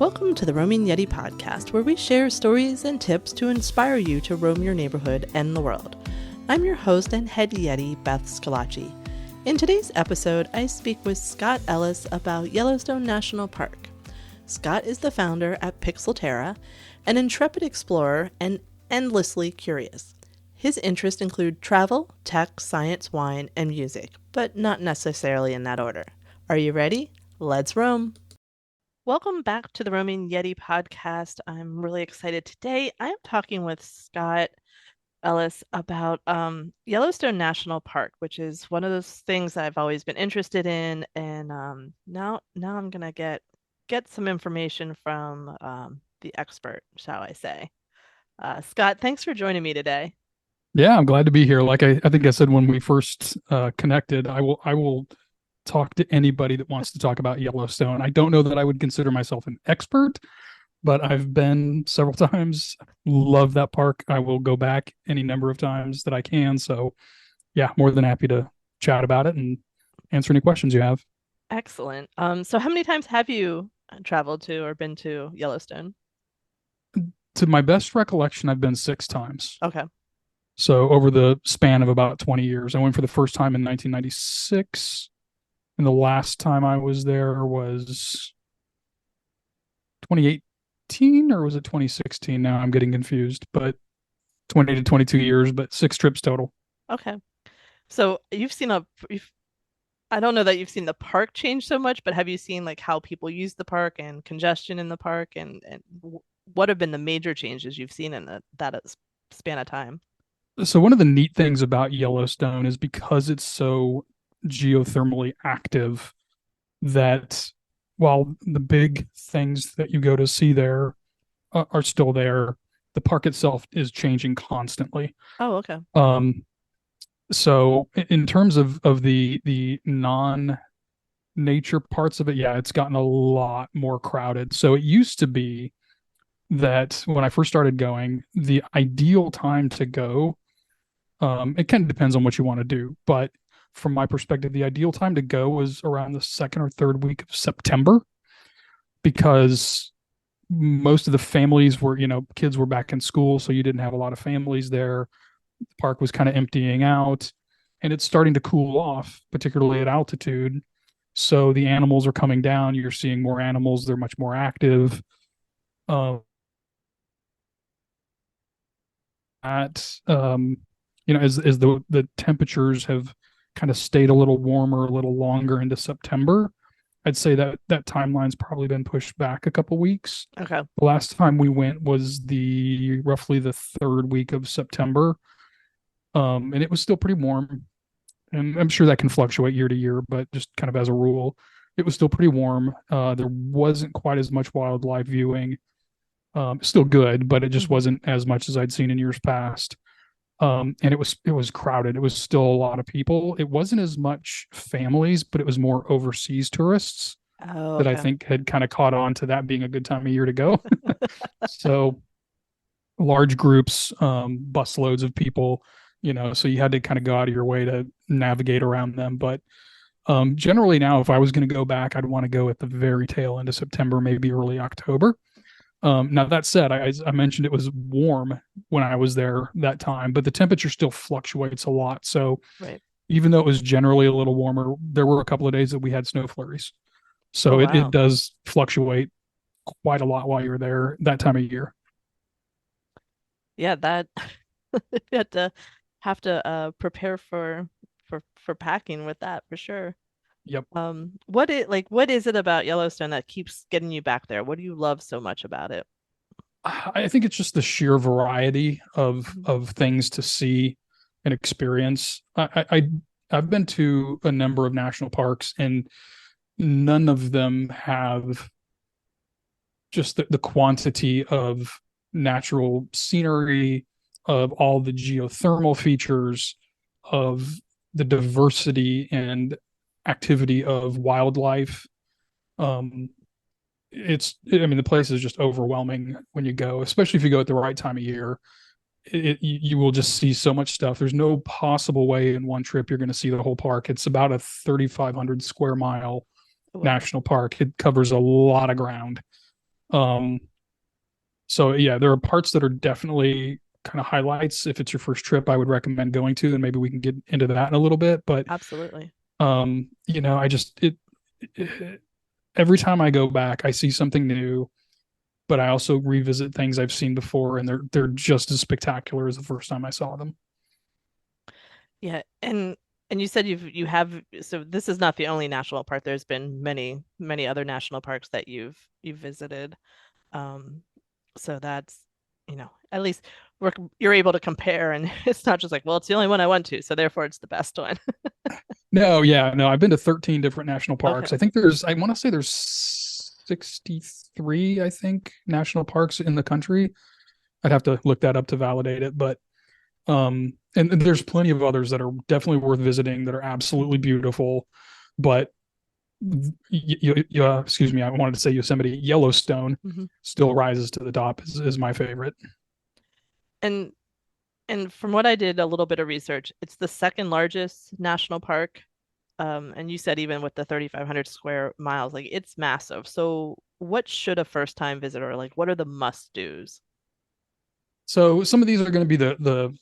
Welcome to the Roaming Yeti podcast, where we share stories and tips to inspire you to roam your neighborhood and the world. I'm your host and head Yeti, Beth Scalacci. In today's episode, I speak with Scott Ellis about Yellowstone National Park. Scott is the founder at Pixelterra, an intrepid explorer and endlessly curious. His interests include travel, tech, science, wine, and music, but not necessarily in that order. Are you ready? Let's roam! Welcome back to the Roaming Yeti podcast. I'm really excited today. I'm talking with Scott Ellis about Yellowstone National Park, which is one of those things I've always been interested in, and now I'm gonna get some information from the expert, shall I say. Scott, thanks for joining me today. Yeah, I'm glad to be here. Like I think I said when we first connected, I will talk to anybody that wants to talk about Yellowstone. I don't know that I would consider myself an expert, but I've been several times. Love that park. I will go back any number of times that I can. So, yeah, more than happy to chat about it and answer any questions you have. Excellent. So how many times have you traveled to or been to Yellowstone? To my best recollection, I've been 6 times. Okay. So, over the span of about 20 years, I went for the first time in 1996. And the last time I was there was 2018, or was it 2016? Now I'm getting confused, but 20 to 22 years, but 6 trips total. Okay. So I don't know that you've seen the park change so much, but have you seen like how people use the park and congestion in the park and what have been the major changes you've seen in that span of time? So one of the neat things about Yellowstone is because it's so geothermally active that while the big things that you go to see there are still there, the park itself is changing constantly. Oh, okay. So in terms of the non nature parts of it, yeah, it's gotten a lot more crowded. So it used to be that when I first started going, the ideal time to go, it kind of depends on what you want to do, but from my perspective, the ideal time to go was around the second or third week of September, because most of the families were, kids were back in school, so you didn't have a lot of families there. The park was kind of emptying out, and it's starting to cool off, particularly at altitude. So the animals are coming down. You're seeing more animals. They're much more active. Uh, at as the temperatures have kind of stayed a little warmer, a little longer into September, I'd say that timeline's probably been pushed back a couple weeks. Okay. The last time we went was roughly the third week of September, and it was still pretty warm. And I'm sure that can fluctuate year to year, but just kind of as a rule, it was still pretty warm. There wasn't quite as much wildlife viewing. Still good, but it just wasn't as much as I'd seen in years past. And it was crowded. It was still a lot of people. It wasn't as much families, but it was more overseas tourists Oh, that I okay. think had kind of caught on to that being a good time of year to go. So large groups, busloads of people, so you had to kind of go out of your way to navigate around them. But generally now, if I was going to go back, I'd want to go at the very tail end of September, maybe early October. Now that said, I mentioned it was warm when I was there that time, but the temperature still fluctuates a lot. So Right. even though it was generally a little warmer, there were a couple of days that we had snow flurries. Oh, So it wow. does fluctuate quite a lot while you're there that time of year. Yeah, that you have to prepare for packing with that for sure. Yep. What is it about Yellowstone that keeps getting you back there? What do you love so much about it? I think it's just the sheer variety of Mhm. things to see and experience. I've been to a number of national parks, and none of them have just the quantity of natural scenery, of all the geothermal features, of the diversity and activity of wildlife. Um, I mean, the place is just overwhelming when you go, especially if you go at the right time of year. You will just see so much stuff. There's no possible way in one trip you're going to see the whole park. It's about a 3,500 square mile Wow. national park. It covers a lot of ground. Um, so yeah, there are parts that are definitely kind of highlights. If it's your first trip, I would recommend going to, and maybe we can get into that in a little bit. But Absolutely. I just it every time I go back, I see something new, but I also revisit things I've seen before, and they're just as spectacular as the first time I saw them. Yeah, and you said you have, so this is not the only national park. There's been many other national parks that you've visited. Um, so that's, at least you're able to compare, and it's not just like, well, it's the only one I went to, so therefore it's the best one. No, yeah, no, I've been to 13 different national Okay. parks. I want to say there's 63, I think, national parks in the country. I'd have to look that up to validate it, but and there's plenty of others that are definitely worth visiting that are absolutely beautiful. But excuse me, I wanted to say Yosemite. Yellowstone Hmm. still rises to the top is my favorite. And and from what I did a little bit of research, it's the second largest national park. And you said even with the 3,500 square miles, like it's massive. So what should a first time visitor, like what are the must do's? So some of these are going to be the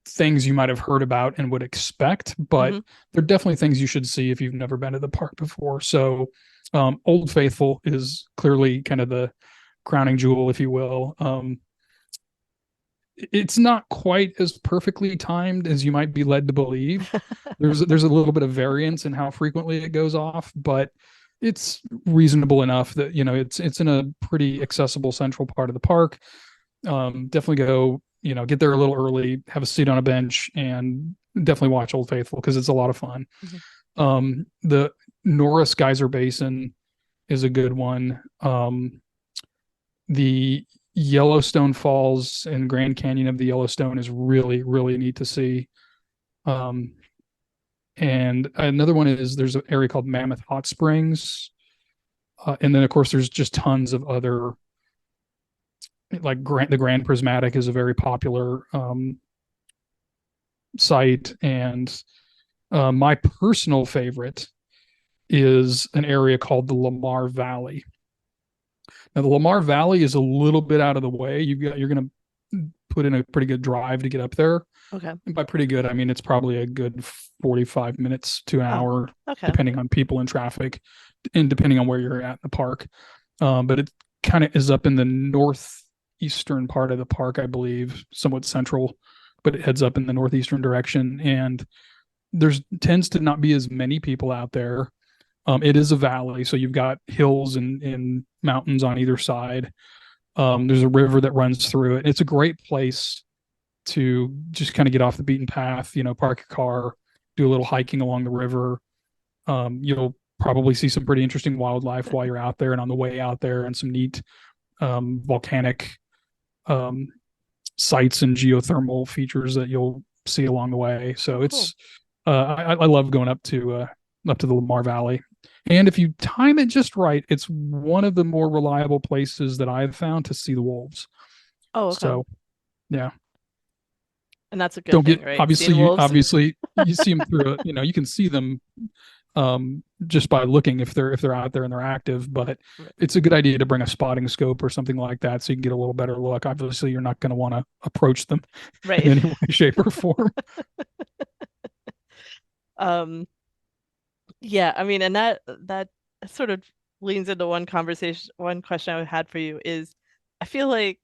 things you might have heard about and would expect, but Hmm. they're definitely things you should see if you've never been to the park before. So, Old Faithful is clearly kind of the crowning jewel, if you will. It's not quite as perfectly timed as you might be led to believe. There's a little bit of variance in how frequently it goes off, but it's reasonable enough that it's in a pretty accessible central part of the park. Definitely go, get there a little early, have a seat on a bench, and definitely watch Old Faithful because it's a lot of fun. Hmm. The Norris Geyser Basin is a good one. The Yellowstone Falls and Grand Canyon of the Yellowstone is really, really neat to see. Um, and another one is there's an area called Mammoth Hot Springs. And then, of course, there's just tons of other, like the Grand Prismatic is a very popular site. And my personal favorite is an area called the Lamar Valley. Now, the Lamar Valley is a little bit out of the way. You're going to put in a pretty good drive to get up there. Okay. And by pretty good, I mean it's probably a good 45 minutes to an Oh, hour, okay. depending on people and traffic, and depending on where you're at in the park. But it kind of is up in the northeastern part of the park, I believe, somewhat central, but it heads up in the northeastern direction. And there's tends to not be as many people out there. It is a valley, so you've got hills and mountains on either side. There's a river that runs through it. It's a great place to just kind of get off the beaten path, park your car, do a little hiking along the river. You'll probably see some pretty interesting wildlife while you're out there and on the way out there, and some neat volcanic um, sites and geothermal features that you'll see along the way. So Oh, cool. it's I love going up to the Lamar Valley. And if you time it just right, it's one of the more reliable places that I've found to see the wolves. Oh, okay. So yeah, And that's a good don't get thing, right? obviously Seeing wolves. you see them through you can see them just by looking if they're out there and they're active, but Right. it's a good idea to bring a spotting scope or something like that so you can get a little better look. Obviously, you're not going to want to approach them in Right. any way, shape, or form. Um, yeah, I mean, and that sort of leans into one question I had for you is I feel like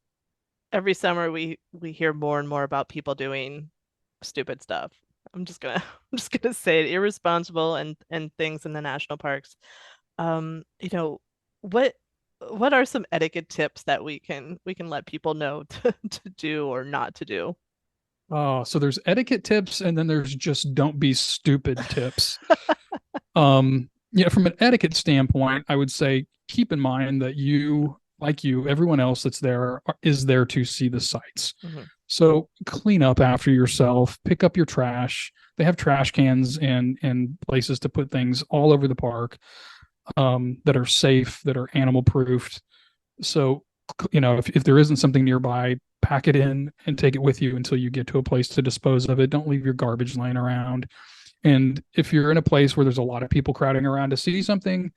every summer we hear more and more about people doing stupid stuff. I'm just gonna say it, irresponsible and things in the national parks. You know, what what are some etiquette tips that we can let people know to do or not to do? So there's etiquette tips, and then there's just don't be stupid tips. From an etiquette standpoint, I would say keep in mind that everyone else that's there is there to see the sights. Hmm. So clean up after yourself, pick up your trash. They have trash cans and places to put things all over the park that are safe, that are animal proofed. So, if there isn't something nearby, pack it in and take it with you until you get to a place to dispose of it. Don't leave your garbage laying around. And if you're in a place where there's a lot of people crowding around to see something,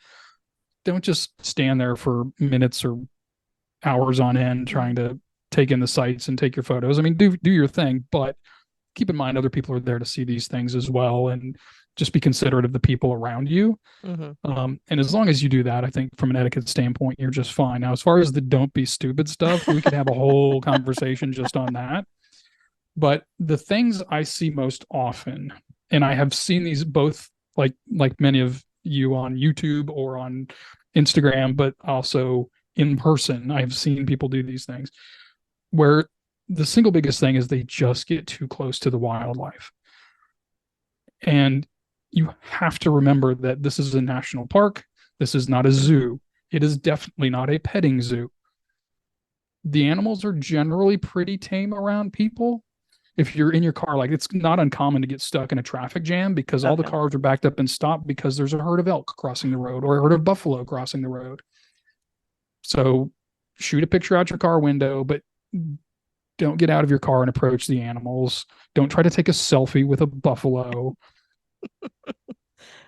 don't just stand there for minutes or hours on end trying to take in the sights and take your photos. I mean, do your thing, but keep in mind other people are there to see these things as well, and just be considerate of the people around you. And as long as you do that, I think from an etiquette standpoint, you're just fine. Now, as far as the don't be stupid stuff, we could have a whole conversation just on that. But the things I see most often, and I have seen these both like many of you on YouTube or on Instagram, but also in person, I've seen people do these things where the single biggest thing is they just get too close to the wildlife. And you have to remember that this is a national park. This is not a zoo. It is definitely not a petting zoo. The animals are generally pretty tame around people. If you're in your car, like, it's not uncommon to get stuck in a traffic jam because all the cars are backed up and stopped because there's a herd of elk crossing the road or a herd of buffalo crossing the road. So shoot a picture out your car window, but don't get out of your car and approach the animals. Don't try to take a selfie with a buffalo.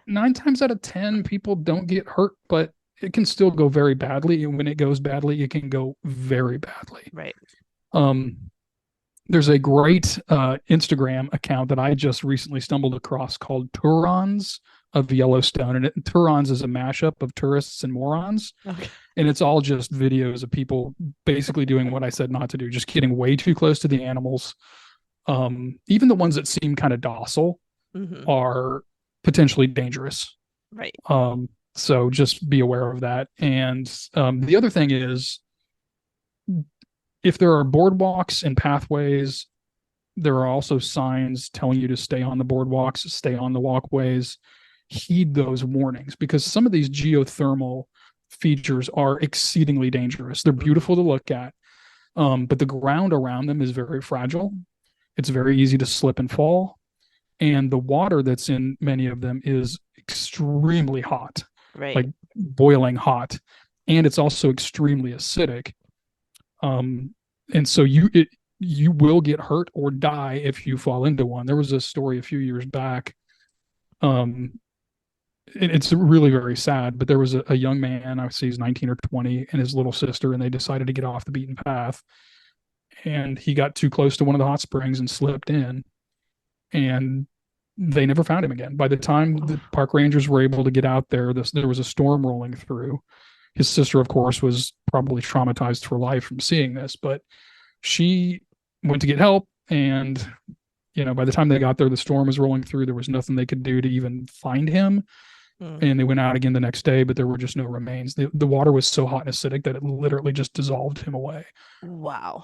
9 times out of 10, people don't get hurt, but it can still go very badly. And when it goes badly, it can go very badly. Right. There's a great Instagram account that I just recently stumbled across called Tourons of Yellowstone. And Tourons is a mashup of tourists and morons. Okay. And it's all just videos of people basically doing what I said not to do, just getting way too close to the animals. Even the ones that seem kind of docile are potentially dangerous. Right. So just be aware of that. And the other thing is, if there are boardwalks and pathways, there are also signs telling you to stay on the boardwalks, stay on the walkways. Heed those warnings, because some of these geothermal features are exceedingly dangerous. They're beautiful to look at, but the ground around them is very fragile. It's very easy to slip and fall. And the water that's in many of them is extremely hot, like boiling hot. And it's also extremely acidic. And so you will get hurt or die if you fall into one. There was a story a few years back. It's really very sad, but there was a young man, I would say he's 19 or 20, and his little sister, and they decided to get off the beaten path. And he got too close to one of the hot springs and slipped in, and they never found him again. By the time the park rangers were able to get out there, there was a storm rolling through. His sister, of course, was probably traumatized for life from seeing this, but she went to get help. And, by the time they got there, the storm was rolling through. There was nothing they could do to even find him. And they went out again the next day, but there were just no remains. The water was so hot and acidic that it literally just dissolved him away. Wow.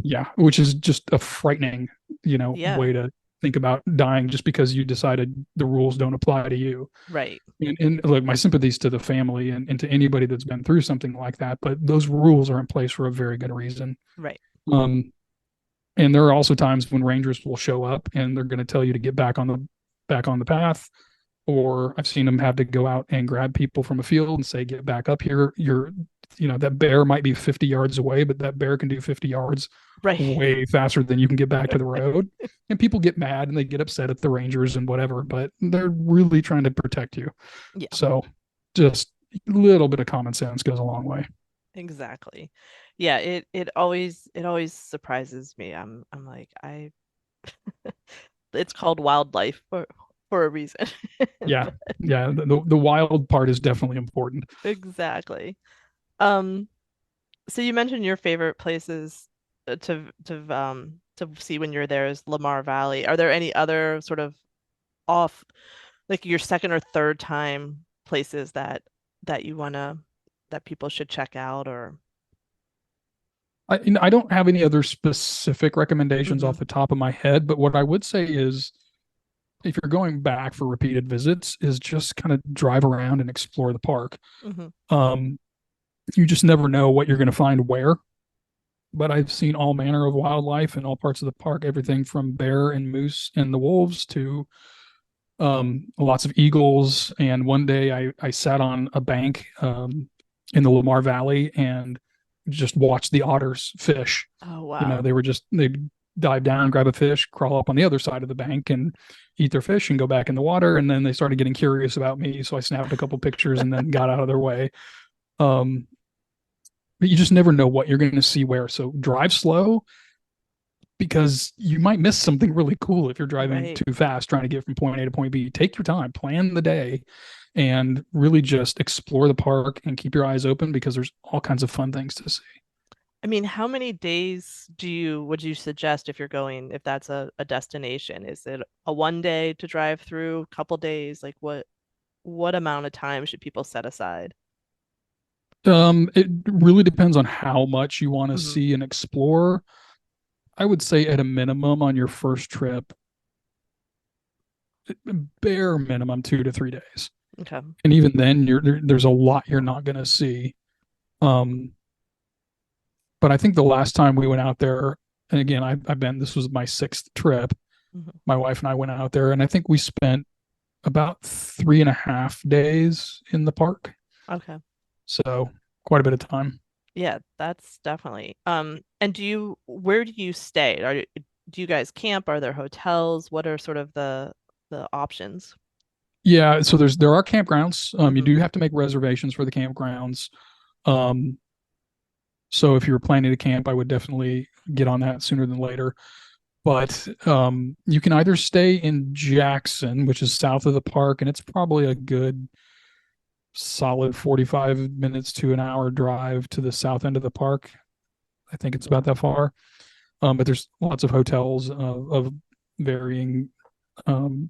Yeah, which is just a frightening, way to think about dying just because you decided the rules don't apply to you. Right. And look, my sympathies to the family and to anybody that's been through something like that, but those rules are in place for a very good reason. Right. And there are also times when rangers will show up and they're going to tell you to get back on the path. Or I've seen them have to go out and grab people from a field and say, get back up here. That bear might be 50 yards away, but that bear can do 50 yards way faster than you can get back to the road. And people get mad and they get upset at the rangers and whatever, but they're really trying to protect you. Yeah. So just a little bit of common sense goes a long way. Exactly. Yeah. It always surprises me. I'm like, it's called wildlife for a reason. Yeah. The wild part is definitely important. Exactly. So you mentioned your favorite places to see when you're there is Lamar Valley. Are there any other sort of off, like your second or third time places that people should check out? Or I don't have any other specific recommendations off the top of my head, but what I would say is, if you're going back for repeated visits, is just kind of drive around and explore the park. You just never know what you're going to find where. But I've seen all manner of wildlife in all parts of the park, everything from bear and moose and the wolves to lots of eagles. And one day I sat on a bank in the Lamar Valley and just watched the otters fish. Oh, wow. They'd dive down, grab a fish, crawl up on the other side of the bank and eat their fish and go back in the water. And then they started getting curious about me. So I snapped a couple pictures and then got out of their way. you just never know what you're going to see where. So drive slow, because you might miss something really cool if you're driving Right. too fast trying to get from point A to point B. Take your time, plan the day, and really just explore the park and keep your eyes open, because there's all kinds of fun things to see. I mean, how many days would you suggest if you're going, if that's a destination? Is it a 1 day to drive through, couple days? Like what amount of time should people set aside? It really depends on how much you want to Hmm. see and explore. I would say at a minimum on your first trip, bare minimum 2 to 3 days. Okay. And even then, there's a lot you're not going to see. Um, but I think the last time we went out there, and again, I've been, this was my sixth trip. Hmm. My wife and I went out there, and I think we spent about 3.5 days in the park. Okay. So quite a bit of time. Yeah, that's definitely. And where do you stay? Do you guys camp? Are there hotels? What are sort of the options? Yeah, so there are campgrounds. You Hmm. do have to make reservations for the campgrounds. Um, so if you're planning to camp, I would definitely get on that sooner than later. But you can either stay in Jackson, which is south of the park, and it's probably a good solid 45 minutes to an hour drive to the south end of the park. I think it's about Yeah. that far. But there's lots of hotels of varying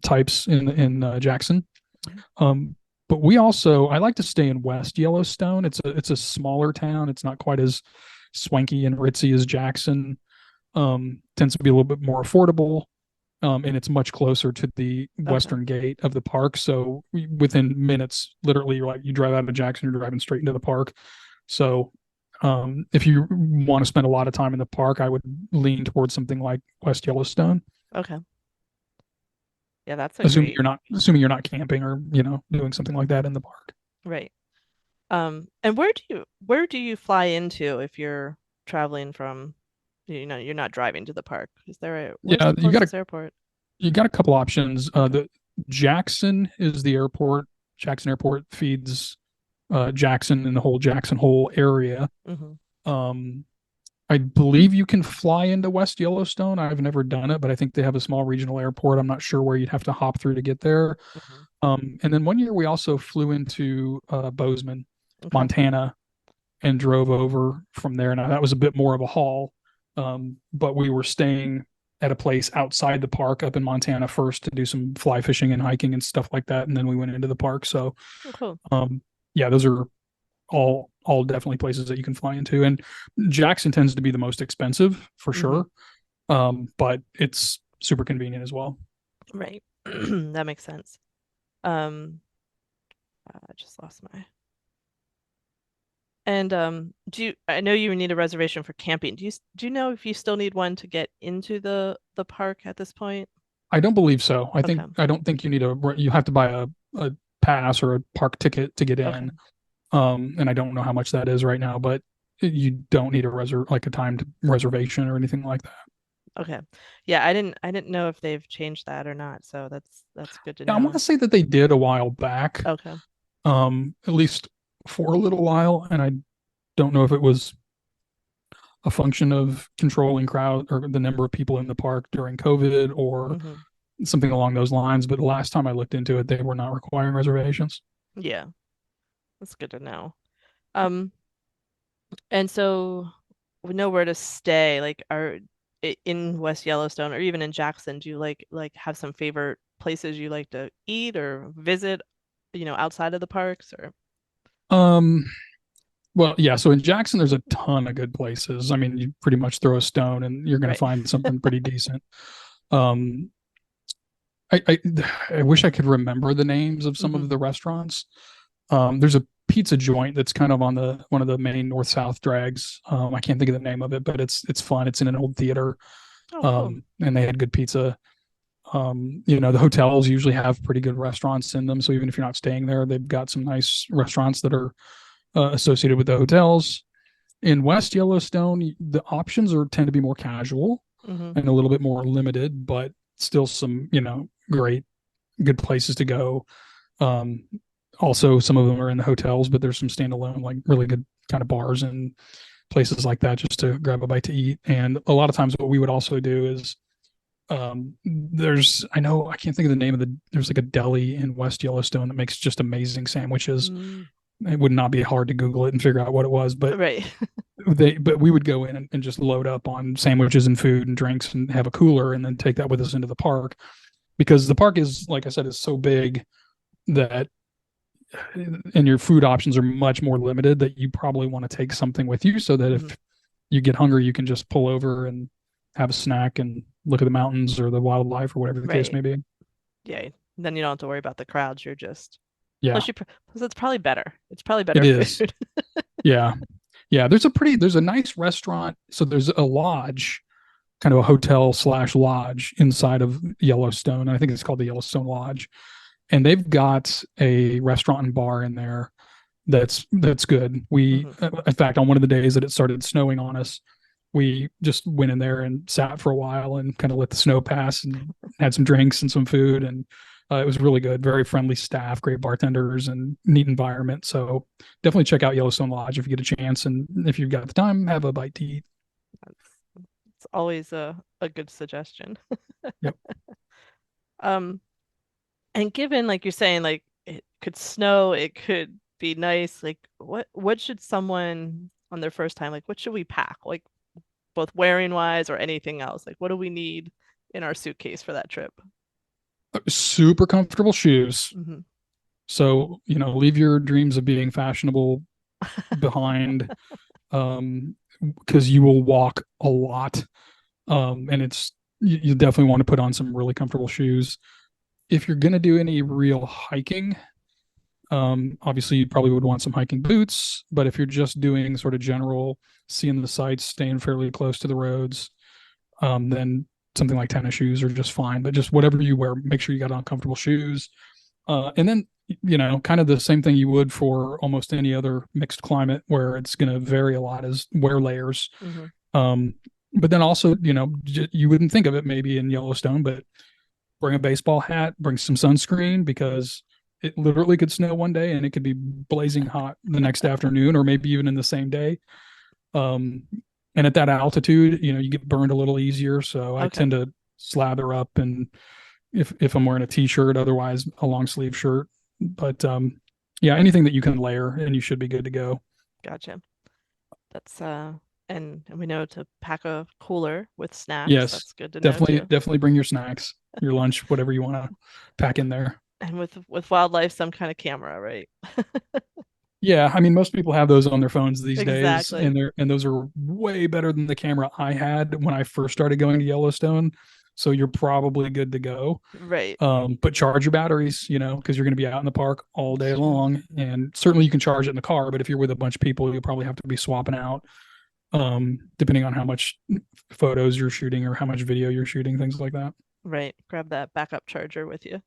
types in Jackson. Mhm. Um, but I like to stay in West Yellowstone. It's a smaller town. It's not quite as swanky and ritzy as Jackson. Tends to be a little bit more affordable. And it's much closer to the Okay. western gate of the park. So within minutes, literally, you drive out of Jackson, you're driving straight into the park. So if you want to spend a lot of time in the park, I would lean towards something like West Yellowstone, Okay. Yeah, that's a great. assuming you're not camping or doing something like that in the park. Right. And where do you fly into if you're traveling from, you're not driving to the park? Where's Yeah, the closest airport? you got a couple options. Okay. The Jackson is the airport. Jackson Airport feeds Jackson and the whole Jackson Hole area. Hmm. Um, I believe you can fly into West Yellowstone. I've never done it, but I think they have a small regional airport. I'm not sure where you'd have to hop through to get there. Hmm. And then one year we also flew into Bozeman, Okay. Montana, and drove over from there. Now that was a bit more of a haul, but we were staying at a place outside the park up in Montana first to do some fly fishing and hiking and stuff like that, and then we went into the park. So, Oh, cool. yeah, those are all definitely places that you can fly into. And Jackson tends to be the most expensive for Hmm. sure, but it's super convenient as well. Right. That makes sense. Um, I just lost my. And I know you need a reservation for camping. Do you know if you still need one to get into the park at this point? I don't believe so. Okay. I don't think you have to buy a pass or a park ticket to get Okay. in. And I don't know how much that is right now, but you don't need a timed reservation or anything like that. Okay. Yeah, I didn't know if they've changed that or not, so that's good to Yeah, I want know. to say that they did a while back, Okay. at least for a little while, and I don't know if it was a function of controlling crowd or the number of people in the park during COVID or Hmm. something along those lines. But the last time I looked into it, they were not requiring reservations. Yeah, that's good to know. Um, and so we know where to stay. Like, in West Yellowstone or even in Jackson, do you like have some favorite places you like to eat or visit, outside of the parks or? Um, well, yeah. So in Jackson, there's a ton of good places. I mean, you pretty much throw a stone and you're going to Right. find something pretty decent. Um, I, I I wish I could remember the names of some Hmm. of the restaurants. There's a pizza joint that's kind of on the one of the main north south drags. I can't think of the name of it, but it's fun. It's in an old theater, Oh, cool. and they had good pizza. The hotels usually have pretty good restaurants in them, so even if you're not staying there, they've got some nice restaurants that are associated with the hotels. In West Yellowstone, the options are tend to be more casual Hmm. and a little bit more limited, but still some great good places to go. Um, Also, some of them are in the hotels, but there's some standalone, like really good kind of bars and places like that just to grab a bite to eat. And a lot of times, what we would also do is there's, I know, I can't think of the name of there's like a deli in West Yellowstone that makes just amazing sandwiches. Mm, It would not be hard to Google it and figure out what it was, but right. but we would go in and just load up on sandwiches and food and drinks and have a cooler and then take that with us into the park, because the park is, like I said, is so big that, and your food options are much more limited, that you probably want to take something with you so that Hmm. if you get hungry, you can just pull over and have a snack and look at the mountains or the wildlife or whatever the case Right. may be. Yeah. Then you don't have to worry about the crowds. You're just Yeah, plus it's probably better. It's probably it better is. food. Yeah. Yeah. There's a nice restaurant. So there's a lodge, kind of a hotel slash lodge inside of Yellowstone. I think it's called the Yellowstone Lodge. And they've got a restaurant and bar in there that's good. We, Hmm. in fact, on one of the days that it started snowing on us, we just went in there and sat for a while and kind of let the snow pass and had some drinks and some food. And it was really good. Very friendly staff, great bartenders, and neat environment. So definitely check out Yellowstone Lodge if you get a chance. And if you've got the time, have a bite to eat. It's always a good suggestion. Yep. Um, and given like you're saying, like it could snow, it could be nice. Like what should someone on their first time, like what should we pack? Like both wearing wise or anything else? Like what do we need in our suitcase for that trip? Super comfortable shoes. Hmm. So, leave your dreams of being fashionable behind, because you will walk a lot. And you definitely want to put on some really comfortable shoes. If you're going to do any real hiking, obviously you probably would want some hiking boots. But if you're just doing sort of general seeing the sights, staying fairly close to the roads, then something like tennis shoes are just fine. But just whatever you wear, make sure you got on comfortable shoes. And then, kind of the same thing you would for almost any other mixed climate where it's going to vary a lot, is wear layers. Hmm. Um, but then also, you wouldn't think of it maybe in Yellowstone, but bring a baseball hat, bring some sunscreen, because it literally could snow one day and it could be blazing hot the next afternoon, or maybe even in the same day. Um, and at that altitude, you get burned a little easier. So I Okay. tend to slather up, and if I'm wearing a t-shirt, otherwise a long sleeve shirt. But yeah, anything that you can layer and you should be good to go. Gotcha. That's and we know to pack a cooler with snacks. Yes, That's good to know definitely, too. definitely bring your snacks, your lunch, whatever you want to pack in there. And with wildlife, some kind of camera, right? Yeah, I mean, most people have those on their phones these days, Exactly. and those are way better than the camera I had when I first started going to Yellowstone. So you're probably good to go. Right. But charge your batteries, because you're going to be out in the park all It's day true. long, and certainly you can charge it in the car. But if you're with a bunch of people, you'll probably have to be swapping out, depending on how much photos you're shooting or how much video you're shooting, things like that. Right. Grab that backup charger with you.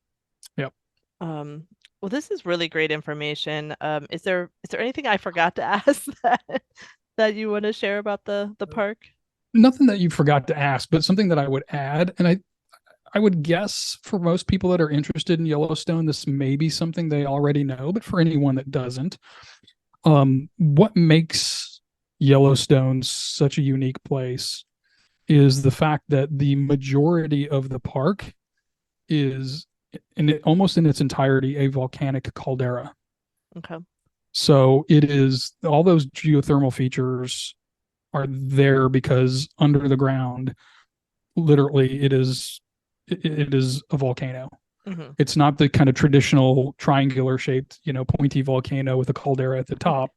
Yep. Um, well, this is really great information. Is there anything I forgot to ask that you want to share about the park? Nothing that you forgot to ask, but something that I would add, and I would guess for most people that are interested in Yellowstone, this may be something they already know, but for anyone that doesn't, what makes Yellowstone such a unique place is the fact that the majority of the park is almost in its entirety a volcanic caldera. Okay. So it is, all those geothermal features are there because under the ground, literally, it is a volcano. Hmm. It's not the kind of traditional triangular shaped, pointy volcano with a caldera at the top.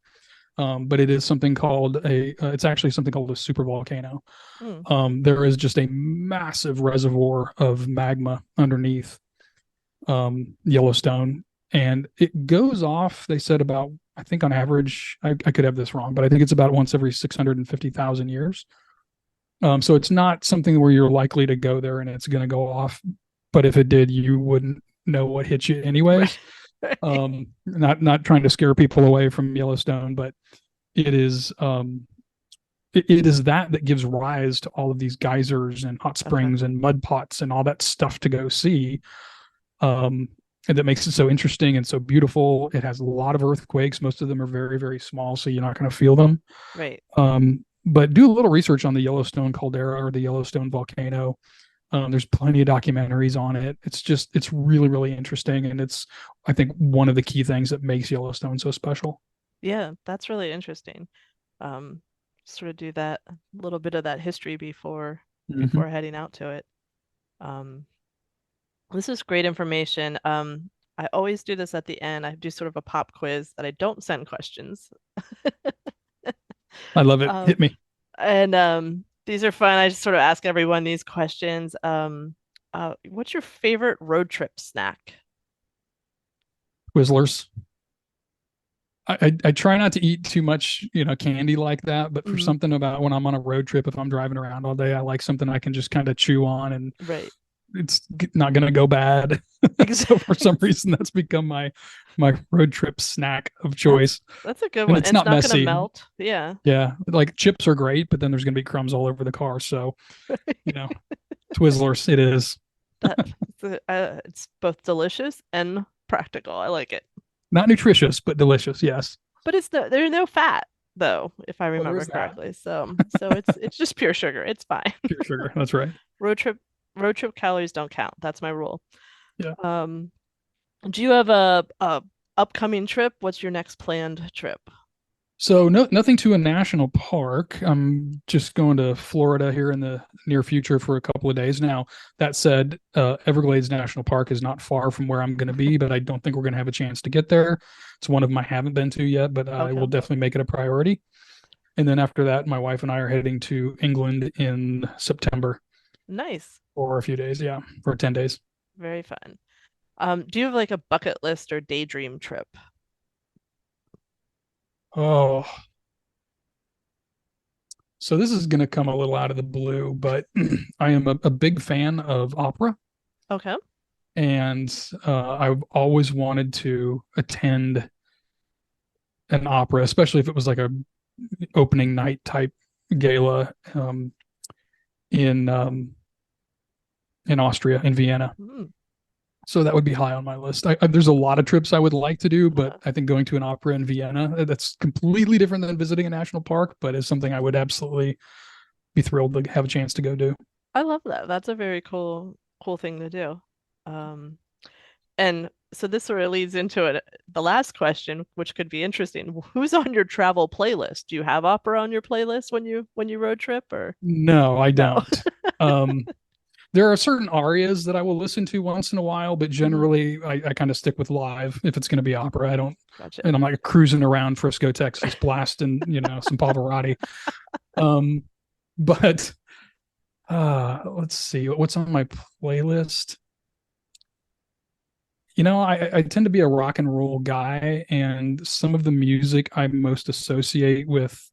But it is something called it's actually something called a super volcano. Mm. There is just a massive reservoir of magma underneath Yellowstone, and it goes off. They said about, I think on average, I could have this wrong, but I think it's about once every 650,000 years. So it's not something where you're likely to go there and it's going to go off. But if it did, you wouldn't know what hit you Right. anyways. Not trying to scare people away from Yellowstone, but it is it is that gives rise to all of these geysers and hot Okay. springs and mud pots and all that stuff to go see. Um, and that makes it so interesting and so beautiful. It has a lot of earthquakes. Most of them are very, very small, so you're not going to feel them. Right. But do a little research on the Yellowstone caldera or the Yellowstone volcano. There's plenty of documentaries on it. It's really, really interesting. And it's, I think, one of the key things that makes Yellowstone so special. Yeah, that's really interesting. Um, Sort of do that little bit of that history Mm-hmm. before heading out to it. Um, this is great information. I always do this at the end. I do sort of a pop quiz that I don't send questions. I love it. Um, Hit me. and these are fun. I just sort of ask everyone these questions. What's your favorite road trip snack? Twizzlers. I try not to eat too much, candy like that, but for Mhm. something about when I'm on a road trip, if I'm driving around all day, I like something I can just kind of chew on and Right. it's not going to go bad. So for some Exactly. reason, that's become my road trip snack of That's choice. that's a good And one. it's It's not not gonna messy. melt. Yeah. Yeah, like chips are great, but then there's going to be crumbs all over the car. So, you know, Twizzlers, it is. It's both delicious and practical. I like it. Not nutritious, but delicious. Yes. But there's no fat though, if I Well, there remember is that. correctly. So it's just pure sugar. It's fine. Pure sugar. That's right. Road trip road trip calories don't count. That's my rule. Yeah. Um, do you have a upcoming trip? What's your next planned trip? So no, nothing to a national park. I'm just going to Florida here in the near future for a couple of days. Now, that said, Everglades National Park is not far from where I'm going to be, but I don't think we're going to have a chance to get there. It's one of them I haven't been to yet, but I Okay. will definitely make it a priority. And then after that, my wife and I are heading to England in September Nice. for a few days. Yeah, for 10 days. Very fun. Do you have like a bucket list or daydream trip? Oh, so this is going to come a little out of the blue, but I am a big fan of opera. Okay. And I've always wanted to attend an opera, especially if it was like a opening night type gala in in Austria, in Vienna. Hmm. So that would be high on my list. There's a lot of trips I would like to do, but Uh, I think going to an opera in Vienna, that's completely different than visiting a national park, but is something I would absolutely be thrilled to have a chance to go do. I love that. That's a very cool thing to do. Um, and so this sort of leads into it. The last question, which could be interesting. Who's on your travel playlist? Do you have opera on your playlist when you road trip or No, I no? don't. Um, there are certain arias that I will listen to once in a while, but Mhm. generally I kind of stick with live if it's going to be opera. I don't, Gotcha. and I'm like cruising around Frisco, Texas, blasting, some Pavarotti. Um, but let's see what's on my playlist. I tend to be a rock and roll guy, and some of the music I most associate with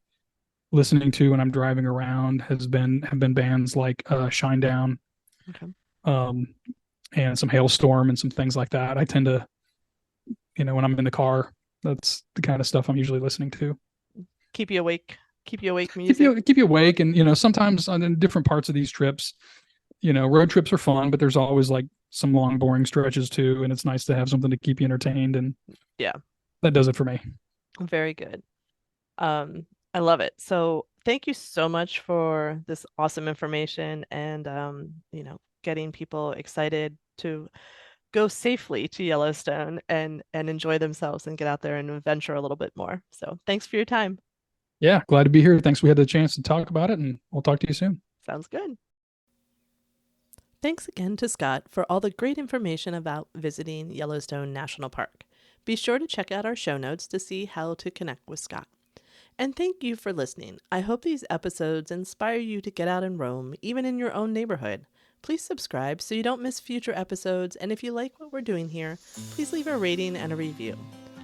listening to when I'm driving around have been bands like Shinedown, Okay. um, and some Hailstorm and some things like that. I tend to, when I'm in the car, that's the kind of stuff I'm usually listening to. Keep you awake. Keep you awake Keep music. you keep you awake, and sometimes on different parts of these trips, road trips are fun, but there's always like some long boring stretches too, and it's nice to have something to keep you entertained, and Yeah, that does it for me. very good. I love it. So thank you so much for this awesome information and getting people excited to go safely to Yellowstone and enjoy themselves and get out there and adventure a little bit more. So thanks for your time. Yeah, glad to be here. Thanks we had the chance to talk about it, and we'll talk to you soon. Sounds good. Thanks again to Scott for all the great information about visiting Yellowstone National Park. Be sure to check out our show notes to see how to connect with Scott. And thank you for listening. I hope these episodes inspire you to get out and roam, even in your own neighborhood. Please subscribe so you don't miss future episodes, and if you like what we're doing here, please leave a rating and a review.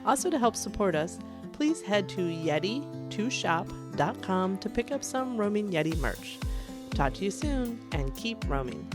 Also, to help support us, please head to yeti2shop.com to pick up some Roaming Yeti merch. Talk to you soon, and keep roaming.